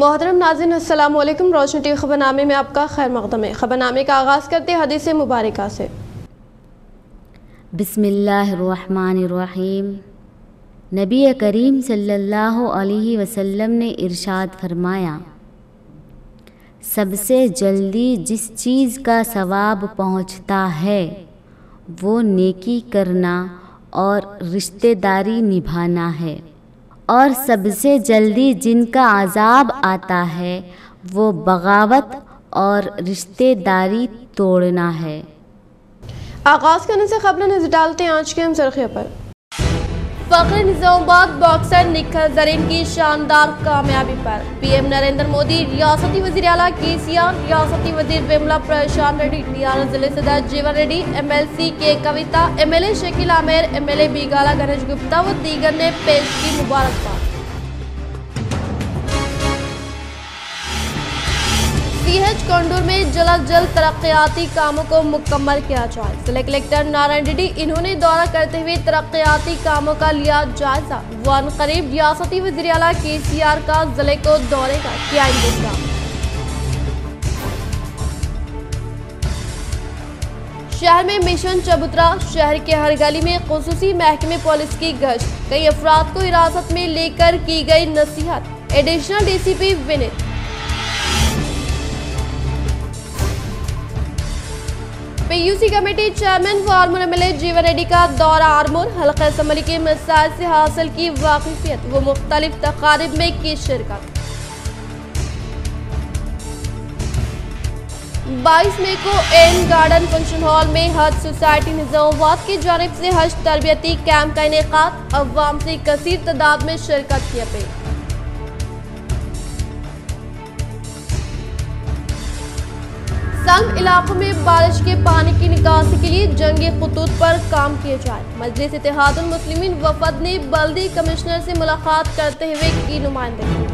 मोहतरम नाज़रीन अस्सलाम वालेकुम। रोशनी टीवी खबरनामे में आपका खैर मक़दम है। खबरनामे का आगाज़ करते हैं हदीस मुबारका से। बिस्मिल्लाहिर्रहमानिर्रहीम। नबी करीम सल्लल्लाहु अलैहि वसल्लम ने इरशाद फरमाया, सबसे जल्दी जिस चीज़ का सवाब पहुँचता है वो नेकी करना और रिश्तेदारी निभाना है, और सबसे जल्दी जिनका अज़ाब आता है वो बगावत और रिश्तेदारी तोड़ना है। आगाज़ करने से खबर नजर डालते हैं आज के हम सुर्खियों पर। फख्र निज़ामाबाद बॉक्सर निखिल ज़रीन की शानदार कामयाबी पर पीएम नरेंद्र मोदी, रियासती वज़ीर आला केसीआर, रियासती वज़ीर वेमुला प्रशांत रेड्डी, टीआरएस जिले सदर जीवन रेड्डी, एमएलसी के कविता, एमएलए शकील आमिर, एमएलए बीगाला गणेश गुप्ता व दीगर ने पेश की मुबारकबाद। सीएच कोंडूर में जल्द तरक्याती कामों को मुकम्मल किया जाए। जिला कलेक्टर नारायण रेड्डी, इन्होंने दौरा करते हुए तरक्याती कामों का लिया जायजा। वन करीब रियासती वज़ीर आला केसीआर का जिले को दौरे का किया इंतजाम। शहर में मिशन चबूतरा, शहर के हर गली में खुसूसी महकमे पुलिस की गश्त, कई अफराद को हिरासत में लेकर की गई नसीहत। Additional DCP Vineet. PUC committee chairman व आर्मूर एमएलए जीवन रेड्डी का दौरा आर्मूर, हल्का असम्बली के मसाइल से हासिल की वाकिफियत व मुख्तलिफ तकारीब में की शिरकत। 22 मई को एन गार्डन फंक्शन हॉल में हज सोसाइटी निज़ामाबाद की जानिब से हज तरबियती कैंप का इनेकाद, अवाम से कसीर तादाद में शिरकत की अपील। तंग इलाकों में बारिश के पानी की निकासी के लिए जंगी खतूत पर काम किए जाए। मजलिस इत्तेहादुल मुस्लिमीन वफद ने बल्दी कमिश्नर से मुलाकात करते हुए की नुमाइंदगी।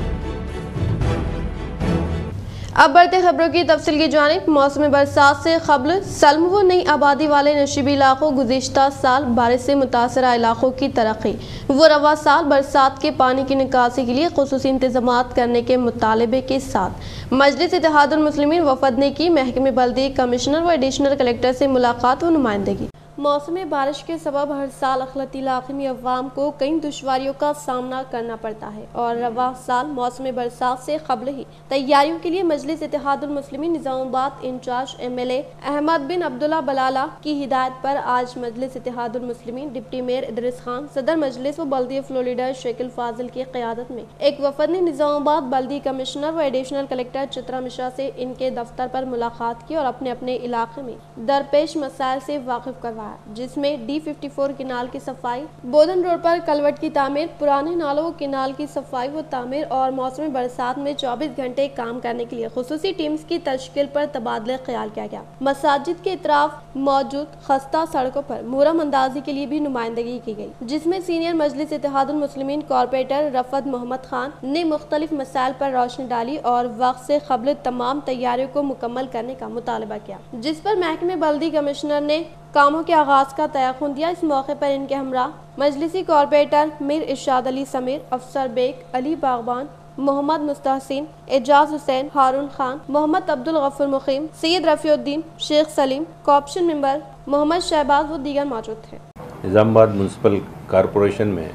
अब बढ़ते खबरों की तफसील की जानिब। मौसम बरसात से कबल सल्म व नई आबादी वाले नशीबी इलाकों गुज़िश्ता साल बारिश से मुतासरा इलाकों की तरक्की व रवा साल बरसात के पानी की निकासी के लिए खुसूसी इंतजामात करने के मुतालबे के साथ मजलिस इत्तेहादुल मुस्लिमीन वफद ने की महकमे बल्दी कमिश्नर व एडिशनल कलेक्टर से मुलाकात व नुमाइंदगी। मौसम बारिश के सबब हर साल अखलती इलाके में अवाम को कई दुश्वारियों का सामना करना पड़ता है और रवा साल मौसम बरसात से कबल ही तैयारियों के लिए मजलिस इत्तेहादुल मुस्लिमीन निज़ामाबाद इंचार्ज एमएलए अहमद बिन अब्दुल्ला बलाला की हिदायत पर आज मजलिस इत्तेहादुल मुस्लिमीन डिप्टी मेयर इदरीस खान, सदर मजलिस व बल्दी फ्लो लीडर शेखिल फाजिल की क़यादत में एक वफद ने निज़ामाबाद बल्दी कमिश्नर व एडिशनल कलेक्टर चित्रा मिश्रा से इनके दफ्तर पर मुलाकात की और अपने अपने इलाके में दरपेश मसाइल से वाकिफ करवाया, जिसमें D54 किनाल की सफाई, बोधन रोड पर कलवट की तामीर, पुराने नालों किनाल की सफाई व तामीर और मौसम बरसात में 24 घंटे काम करने के लिए खुसूसी टीम्स की तश्कील पर तबादला ख्याल किया गया। मसाजिद के इतराफ मौजूद खस्ता सड़कों पर मुहर्रम अंदाजी के लिए भी नुमाइंदगी की गई, जिसमें सीनियर मजलिस इत्तेहादुल मुस्लिमीन कॉर्पोरेटर रफत मोहम्मद खान ने मुख्तलिफ मसाइल पर रोशनी डाली और वक्त से कबल तमाम तैयारियों को मुकम्मल करने का मुतालबा किया, जिस पर महकमे बल्दी कमिश्नर ने कामों के आगाज का तयक़ुन दिया। इस मौके पर इनके हमरा मजलिसी कॉर्पोरेटर मीर इरशाद अली समीर, अफसर बेग, अली बागबान, मोहम्मद मुस्तहसिन, एजाज हुसैन, हारून खान, मोहम्मद अब्दुल गफूर मुकीम, सैयद रफीउद्दीन, शेख सलीम, कॉर्पोरेशन मेंबर मोहम्मद शहबाज व दीगर मौजूद थे। निज़ामाबाद म्यूनसिपल कॉरपोरेशन में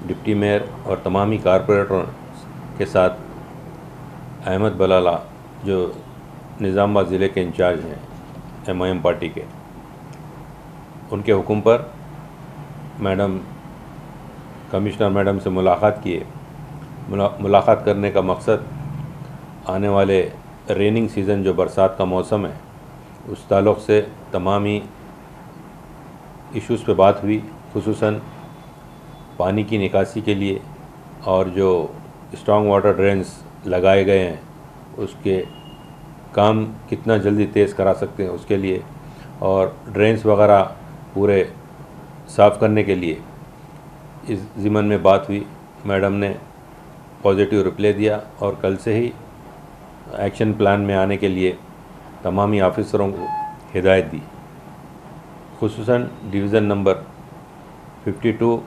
डिप्टी मेयर और तमामी कॉरपोरेटरों के साथ अहमद बलाला जो निज़ामाबाद ज़िले के इंचार्ज हैं MIM पार्टी के, उनके हुक्म पर मैडम कमिश्नर मैडम से मुलाकात किए। मुलाकात करने का मकसद आने वाले रेनिंग सीज़न जो बरसात का मौसम है उस ताल्लुक़ से तमामी इश्यूज़ पे बात हुई, खुसूसन पानी की निकासी के लिए और जो स्ट्रॉन्ग वाटर ड्रेन्स लगाए गए हैं उसके काम कितना जल्दी तेज़ करा सकते हैं उसके लिए, और ड्रेन्स वगैरह पूरे साफ़ करने के लिए इस ज़िमन में बात हुई। मैडम ने पॉजिटिव रिप्लाई दिया और कल से ही एक्शन प्लान में आने के लिए तमामी ऑफिसरों को हिदायत दी। खुसूसन डिवीज़न नंबर 52,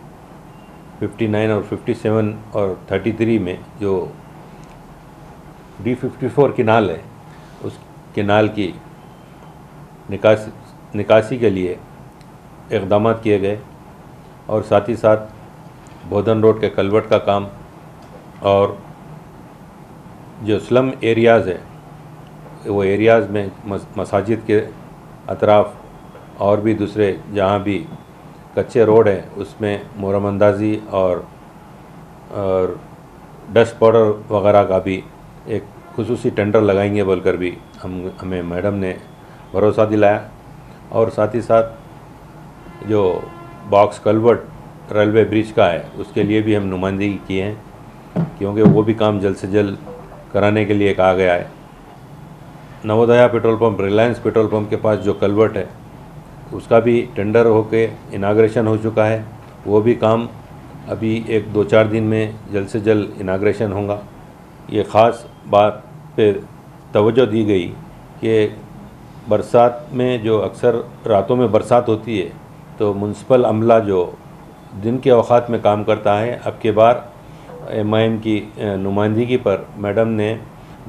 59 और 57 और 33 में जो D54 किनाल है, उस किनाल की निकासी के लिए इक़दाम किए गए और साथ ही साथ बोधन रोड के कलवर्ट का काम और जो स्लम एरियाज़ है वो एरियाज़ में मसाजिद के अतराफ़ और भी दूसरे जहाँ भी कच्चे रोड हैं उसमें मोरमंदाजी और डस्ट पाउडर वगैरह का भी एक खुसूसी टेंडर लगाएंगे बोलकर भी हमें मैडम ने भरोसा दिलाया। और साथ ही साथ जो बॉक्स कलवर्ट रेलवे ब्रिज का है उसके लिए भी हम नुमाइंदगी किए हैं, क्योंकि वो भी काम जल्द से जल्द कराने के लिए कहा गया है। Navodaya petrol pump, Reliance petrol pump के पास जो कलवर्ट है उसका भी टेंडर होके इनाग्रेशन हो चुका है, वो भी काम अभी 1-2-4 दिन में जल्द से जल्द इनाग्रेशन होगा। ये ख़ास बात पे तवज्जो दी गई कि बरसात में जो अक्सर रातों में बरसात होती है तो म्युनिसिपल अमला जो दिन के औक़ात में काम करता है, अब के बार MIM की नुमाइंदगी पर मैडम ने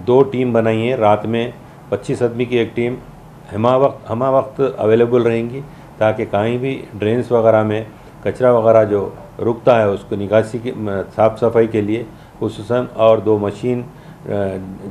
2 टीम बनाई है। रात में 25 आदमी की एक टीम हमा वक्त अवेलेबल रहेंगी ताकि कहीं भी ड्रेन्स वगैरह में कचरा वगैरह जो रुकता है उसको निकासी की साफ़ सफाई के लिए खुसूसन, और 2 मशीन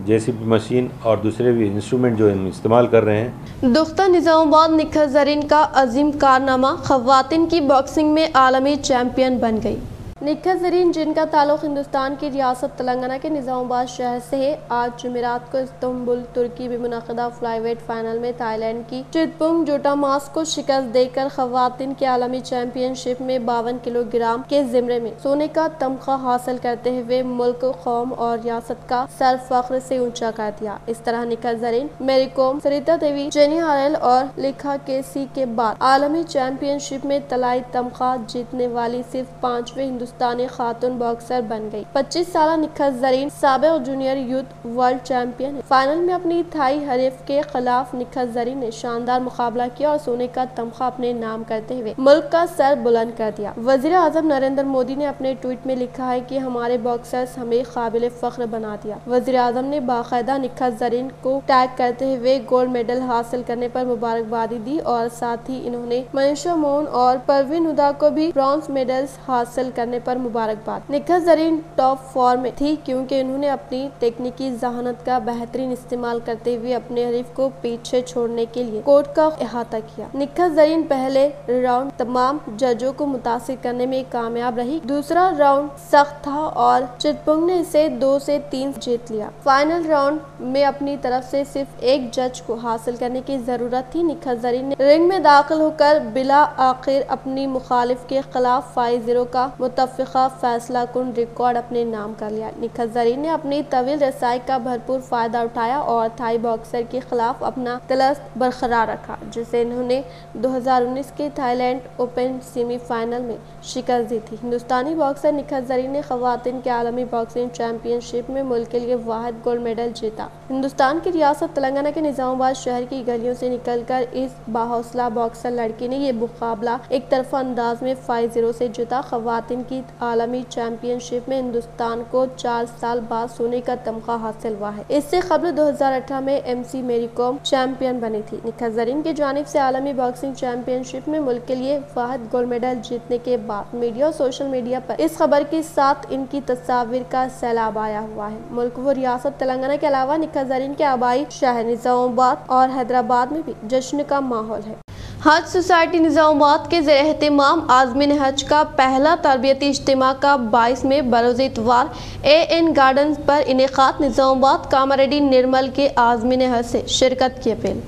JCB मशीन और दूसरे भी इंस्ट्रूमेंट जो हम इस्तेमाल कर रहे हैं। दुख्ता निज़ामाबाद निखत ज़रीन का अजीम कारनामा, ख़वातीन की बॉक्सिंग में आलमी चैम्पियन बन गई। निखत ज़रीन, जिनका ताल्लुक़ हिंदुस्तान की रियासत तेलंगाना के निज़ामाबाद शहर से है, आज जुमेरात को इस्तांबुल तुर्की में मुनक़दा फ्लाईवेट फाइनल में थाईलैंड की चितपुंग जोटामास को शिकस्त देकर ख़वातीन की आलमी चैंपियनशिप में 52 किलोग्राम के ज़िमरे में सोने का तमगा हासिल करते हुए मुल्क, कौम और रियासत का सर फ़ख्र से ऊंचा कर दिया। इस तरह निखत ज़रीन, मेरी कोम, सरिता देवी, जेनी हारेल और लिखा केसी के बाद आलमी चैंपियनशिप में तलाई तमगा जीतने वाली सिर्फ 5वें हिंदुस्तानी खातून बॉक्सर बन गई। 25 साल निखत ज़रीन साबिक़ जूनियर यूथ वर्ल्ड चैंपियन है। फाइनल में अपनी थाई हरीफ के खिलाफ निखत ज़रीन ने शानदार मुकाबला किया और सोने का तमगा अपने नाम करते हुए मुल्क का सर बुलंद कर दिया। वज़ीर आज़म नरेंद्र मोदी ने अपने ट्वीट में लिखा है कि हमारे बॉक्सर्स हमें काबिल फ़ख्र बना दिया। वज़ीर आज़म ने बाकायदा निखत ज़रीन को टैग करते हुए गोल्ड मेडल हासिल करने पर मुबारकबादी दी और साथ ही इन्होंने मनीषा मोहन और परवीन हुदा को भी ब्रॉन्ज मेडल्स हासिल करने पर मुबारकबाद। निखत ज़रीन टॉप फॉर्म में थी क्योंकि उन्होंने अपनी तकनीकी जहानत का बेहतरीन इस्तेमाल करते हुए अपने हरीफ को पीछे छोड़ने के लिए कोर्ट का अहाता किया। निखत ज़रीन पहले राउंड तमाम जजों को मुतासिर करने में कामयाब रही। दूसरा राउंड सख्त था और चितपुंग ने इसे 2 से 3 जीत लिया। फाइनल राउंड में अपनी तरफ से सिर्फ एक जज को हासिल करने की जरूरत थी। निखत ज़रीन ने रिंग में दाखिल होकर बिला आखिर अपनी मुखालिफ के खिलाफ 5-0 का मुतफ़िक़ा फैसला कुन रिकॉर्ड अपने नाम कर लिया। निखत ज़रीन ने अपनी तवील रसाई का भरपूर फायदा उठाया और थाई बॉक्सर के खिलाफ अपना तलस्त बरकरार रखा, जिसे इन्होंने 2019 के थाईलैंड ओपन सेमीफाइनल में शिकस्त दी थी। हिंदुस्तानी बॉक्सर निखत ज़रीन ने ख़वातीन के आलमी बॉक्सिंग चैंपियनशिप में मुल्क के लिए वाहिद गोल्ड मेडल जीता। हिंदुस्तान की रियासत तेलंगाना के निज़ामाबाद शहर की गलियों से निकलकर इस बाहौसला बॉक्सर लड़की ने ये मुकाबला एक तरफा अंदाज में 5-0 से जीता। ख़वातीन की आलमी चैंपियनशिप में हिंदुस्तान को 4 साल बाद सोने का तमगा हासिल हुआ है। इससे कबल 2018 में MC मेरी कॉम चैंपियन बनी थी। निखत ज़रीन की जानिब से आलमी बॉक्सिंग चैंपियनशिप में मुल्क के लिए वाहिद गोल्ड मेडल जीतने के बाद मीडिया और सोशल मीडिया पर इस खबर के साथ इनकी तस्वीर का सैलाब आया हुआ है। मुल्क व रियासत तेलंगाना के अलावा निखत ज़रीन के आबाई शहर निज़ामाबाद और हैदराबाद में भी जश्न का माहौल है। हज सोसाइटी निज़ामाबाद के ज़ेर-ए-एहतिमाम आज़मीन हज का पहला तरबियती इज्तिमा का 22 में बरोज़ इतवार AN गार्डन पर इनेकाद। निज़ामाबाद कामारेड्डी निर्मल के आज़मीन हज से शिरकत की अपील।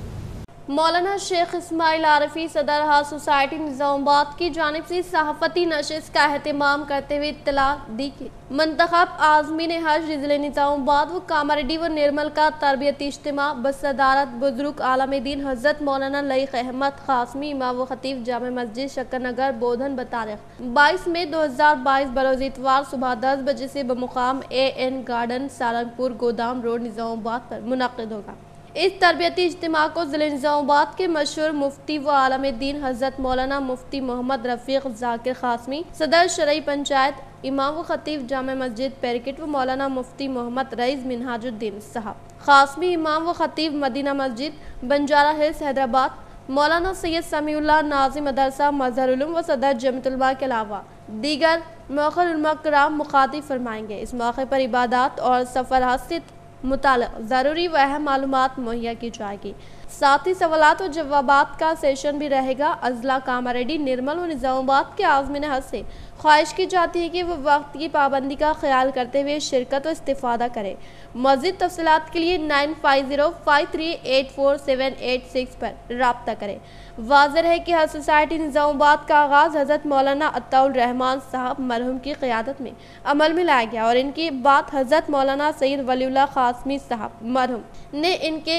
मौलाना शेख इस्माइल आरफी सदर हज सोसाइटी निज़ामाबाद की जानिब से सहाफ़ती नशिस्त का एहतमाम करते हुए इत्तला दी कि मंतखब आज़मीन हज ज़िले निज़ामाबाद व कामारेड्डी व निर्मल का तरबियती इज्तिमा बसदारत बुजुर्ग आलम दीन हज़रत मौलाना लईक़ अहमद क़ासमी इमाम व खतीब जामे मस्जिद शक्करनगर बोधन बतारीख़ 22 मई 2022 बरोज़ इतवार सुबह 10 बजे से बमुकाम AN गार्डन सारंगपुर गोदाम रोड निज़ामाबाद पर मुनक़िद होगा। इस तरबियती इज्तिमा को ज़िले निज़ामाबाद के मशहूर मुफ्ती व आलम दीन हज़रत मौलाना मुफ्ती मोहम्मद रफ़ीक ज़ाकिर क़ासमी, सदर शरई पंचायत, इमाम व ख़तीब जामे मस्जिद पेरकिट व मौलाना मुफ्ती मोहम्मद रईस मिनहाजुद्दीन साहब क़ासमी, इमाम व ख़तीब मदीना मस्जिद बंजारा हिल्स हैदराबाद, मौलाना सैयद समीउल्लाह नाज़िम मदरसा मज़हर उलूम व सदर जमीयत उलमा के अलावा दीगर मौक़िर उलमा किराम मुखातिब फरमाएंगे। इस मौके पर इबादत और सफ़र हज से मुताल्लिक़ ज़रूरी व अहम मालूमात मुहैया की जाएगी। साथ ही सवालात व जवाबात का सेशन भी रहेगा। अजला कामारेड्डी, निर्मल व निज़ामाबाद के आज़मीन हज से ख्वाहिश की जाती है कि वह वक्त की पाबंदी का ख्याल करते हुए शिरकत व इस्तिफ़ादा करें। मज़ीद तफ़सीलात के लिए 9505384786 पर रब्ता करें। वाज़ेह है कि हज सोसाइटी निज़ामाबाद का आगाज़ हज़रत मौलाना अत्ताउर रहमान साहब मरहूम की क़यादत में अमल में लाया गया और इनकी बात हज़रत मौलाना सैयद वलीउल्लाह क़ासमी साहब मरहूम ने इनके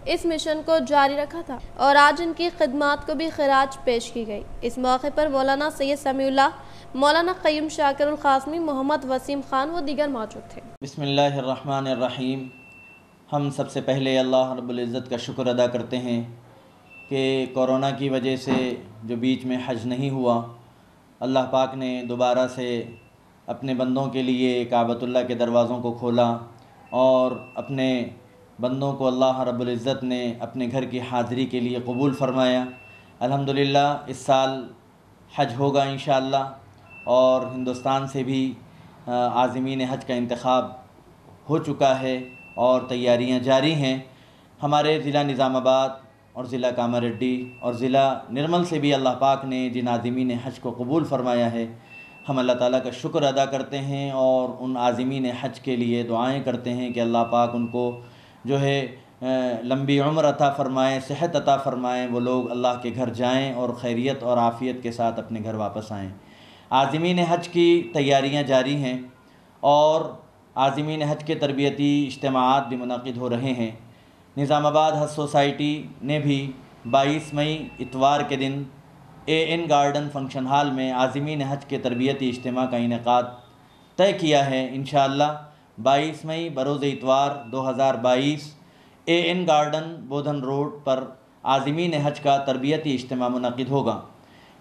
इस मिशन को जारी रखा था और आज इनकी खिदमात को भी खिराज पेश की गई। इस मौके पर मौलाना सैयद समीउल्लाह, मौलाना क़य्यूम शाकिरुल क़ासमी, मोहम्मद वसीम ख़ान व दीगर मौजूद थे। बिस्मिल्लाहिर्रहमानिर्रहीम। हम सबसे पहले अल्लाह रब्बुल इज़्ज़त का शुक्र अदा करते हैं कि कोरोना की वजह से जो बीच में हज नहीं हुआ, अल्लाह पाक ने दोबारा से अपने बंदों के लिए काबतुल्लाह के दरवाज़ों को खोला और अपने बंदों को अल्लाह रब्बुल इज़्ज़त ने अपने घर की हाज़िरी के लिए कबूल फ़रमाया। अल्हम्दुलिल्लाह इस साल हज होगा इंशाअल्लाह और हिंदुस्तान से भी आज़मीन हज का इंतख़ाब हो चुका है और तैयारियां जारी हैं। हमारे ज़िला निज़ामाबाद और ज़िला कामारेड्डी और ज़िला निर्मल से भी अल्लाह पाक ने जिन आज़मीन हज को कबूल फ़रमाया है, हम अल्लाह ताला का शुक्र अदा करते हैं और उन आज़मीन हज के लिए दुआएं करते हैं कि अल्लाह पाक उनको जो है लंबी उम्र अता फ़रमाएँ, सेहत अता फ़रमाएँ, वो लोग अल्लाह के घर जाएं और खैरियत और आफ़ियत के साथ अपने घर वापस आएँ। आज़मीन हज की तैयारियां जारी हैं और आज़मीन हज के तरबियती इज्तिमाआत भी मुनक़िद हो रहे हैं। निज़ामाबाद हज सोसाइटी ने भी 22 मई इतवार के दिन AN गार्डन फंक्शन हॉल में आज़मीन हज के तरबियती इज्तिमा का इनेकाद तय किया है। इंशाअल्लाह 22 मई बरोज़ इतवार 2022 AN गार्डन बोधन रोड पर आज़मीन हज का तरबियती इज्तिमा मुनक़िद होगा।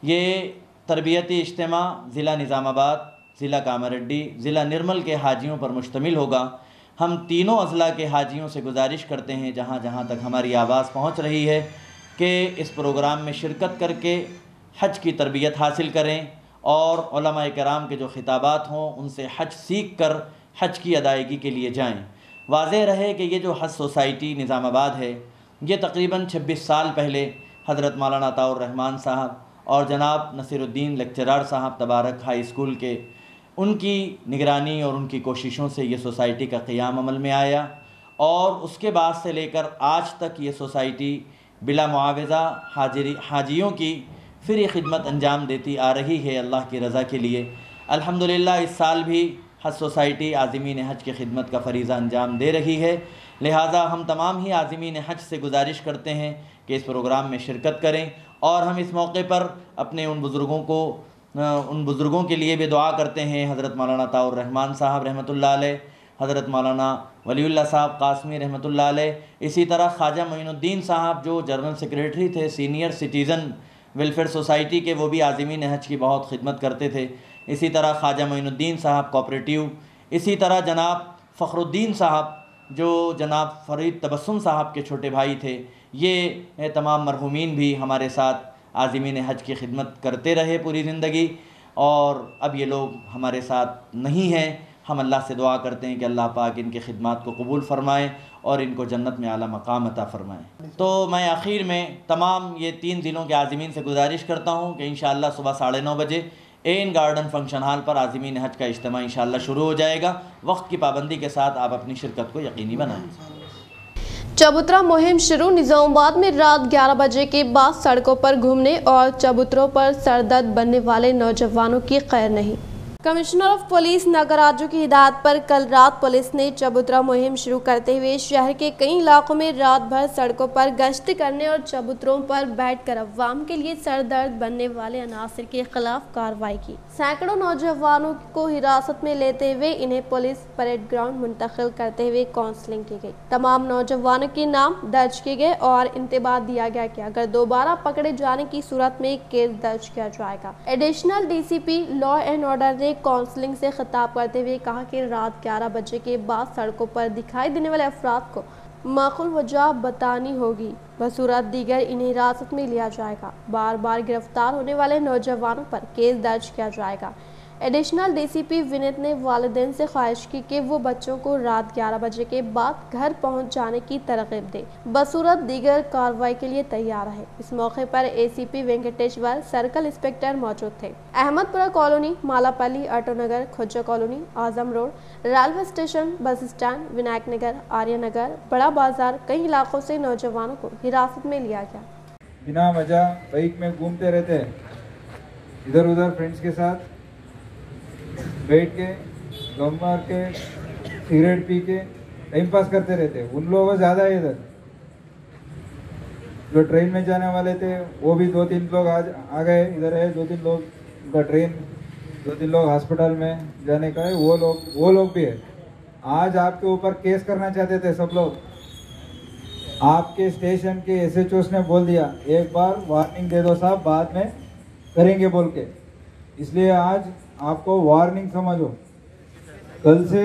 ये तरबियती इज्तिमा ज़िला निज़ामाबाद, ज़िला कामारेड्डी, ज़िला निर्मल के हाजियों पर मुश्तमिल होगा। हम तीनों अज़ला के हाजियों से गुजारिश करते हैं, जहाँ जहाँ तक हमारी आवाज़ पहुँच रही है, कि इस प्रोग्राम में शिरकत करके हज की तरबियत हासिल करें और उलमा किराम के जो खिताबात हों उनसे हज सीख कर हज की अदायगी के लिए जाएं। वाज़ेह रहे कि ये जो हज सोसाइटी निज़ामाबाद है, ये तकरीबन 26 साल पहले हज़रत मौलाना अत्ताउर रहमान साहब और जनाब नसीरुद्दीन लेक्चरार साहब तबारक हाई स्कूल के उनकी निगरानी और उनकी कोशिशों से ये सोसाइटी का क़याम अमल में आया और उसके बाद से लेकर आज तक ये सोसाइटी बिला मुआवज़ा हाजियों की फ्री खिदमत अंजाम देती आ रही है अल्लाह की रज़ा के लिए। अल्हम्दुलिल्लाह इस साल भी हज सोसाइटी आज़मीन हज की खिदमत का फ़रीज़ा अंजाम दे रही है। लिहाजा हम तमाम ही आज़मीन हज से गुजारिश करते हैं कि इस प्रोग्राम में शिरकत करें और हम इस मौके पर अपने उन बुज़ुर्गों के लिए भी दुआ करते हैं। हज़रत मौलाना अत्ताउर रहमान साहब रहमतुल्लाह अलैह, हज़रत मौलाना वलीउल्लाह साहब क़ासमी रहमतुल्लाह अलैह, इसी तरह ख्वाजा मोइनुद्दीन साहब जो जनरल सेक्रेटरी थे सीनियर सिटीज़न वेलफेयर सोसाइटी के, वो भी आज़मीन हज की बहुत खिदमत करते थे। इसी तरह ख्वाजा मोइनुद्दीन साहब कोऑपरेटिव, इसी तरह जनाब फ़खरुद्दीन साहब जो जनाब फ़रीद तबस्सुम साहब के छोटे भाई थे, ये तमाम मरहूमीन भी हमारे साथ आज़मीन हज की खिदमत करते रहे पूरी ज़िंदगी और अब ये लोग हमारे साथ नहीं हैं। हम अल्लाह से दुआ करते हैं कि अल्लाह पाक इनकी खिदमत को कबूल फ़रमाएँ और इनको जन्नत में आला मकाम अता फ़रमाएँ। तो मैं आखिर में तमाम ये 3 ज़िलों के आज़मीन से गुजारिश करता हूँ कि इंशाअल्लाह सुबह 9:30 बजे AN गार्डन फंक्शन हॉल पर आज़मीन हज का इज्तिमा इंशाअल्लाह शुरू हो जाएगा। वक्त की पाबंदी के साथ आप अपनी शिरकत को यकीनी बनाएँ। चबूतरा मुहिम शुरू। निज़ामाबाद में रात 11 बजे के बाद सड़कों पर घूमने और चबूतरों पर सरदर्द बनने वाले नौजवानों की खैर नहीं। कमिश्नर ऑफ पुलिस नागराजू की हिदायत पर कल रात पुलिस ने चबूतरा मुहिम शुरू करते हुए शहर के कई इलाकों में रात भर सड़कों पर गश्त करने और चबूतरों पर बैठकर अवाम के लिए सरदर्द बनने वाले अनासिर के खिलाफ कार्रवाई की। सैकड़ों नौजवानों को हिरासत में लेते हुए इन्हें पुलिस परेड ग्राउंड मुंतकिल करते हुए काउंसलिंग की गई। तमाम नौजवानों के नाम दर्ज किए गए और इंतबाह दिया गया कि अगर दोबारा पकड़े जाने की सूरत में केस दर्ज किया जाएगा। Additional DCP law and order ने काउंसलिंग से खिताब करते हुए कहा कि रात 11 बजे के बाद सड़कों पर दिखाई देने वाले अफराद को माकूल वजह बतानी होगी, बसूरत दीगर इन्हें हिरासत में लिया जाएगा। बार बार गिरफ्तार होने वाले नौजवानों पर केस दर्ज किया जाएगा। एडिशनल डीसीपी विनीत ने वालिदैन से ख्वाहिश की कि वो बच्चों को रात 11 बजे के बाद घर पहुंच जाने की तरगीब दे, बसूरत दीगर कार्रवाई के लिए तैयार है। इस मौके पर एसीपी वेंकटेश्वर, सर्कल इंस्पेक्टर मौजूद थे। Ahmadpura colony, Malapalli, Autonagar, Khujja colony, Azam road, railway station, bus stand, Vinayak Nagar, Arya Nagar, Bada Bazaar, कई इलाकों से नौजवानों को हिरासत में लिया गया। बिना वजह बाइक में घूमते रहते हैं, इधर उधर फ्रेंड्स के साथ बैठ के गम मार के सिगरेट पी के टाइम पास करते रहते हैं। उन लोगों को ज़्यादा है इधर। जो ट्रेन में जाने वाले थे वो भी 2-3 लोग आज आ गए, इधर है 2-3 लोग उनका ट्रेन, 2-3 लोग हॉस्पिटल में जाने का है, वो लोग भी है। आज आपके ऊपर केस करना चाहते थे सब लोग। आपके स्टेशन के SHOs ने बोल दिया एक बार वार्निंग दे दो साहब, बाद में करेंगे बोल के। इसलिए आज आपको वार्निंग समझो। कल से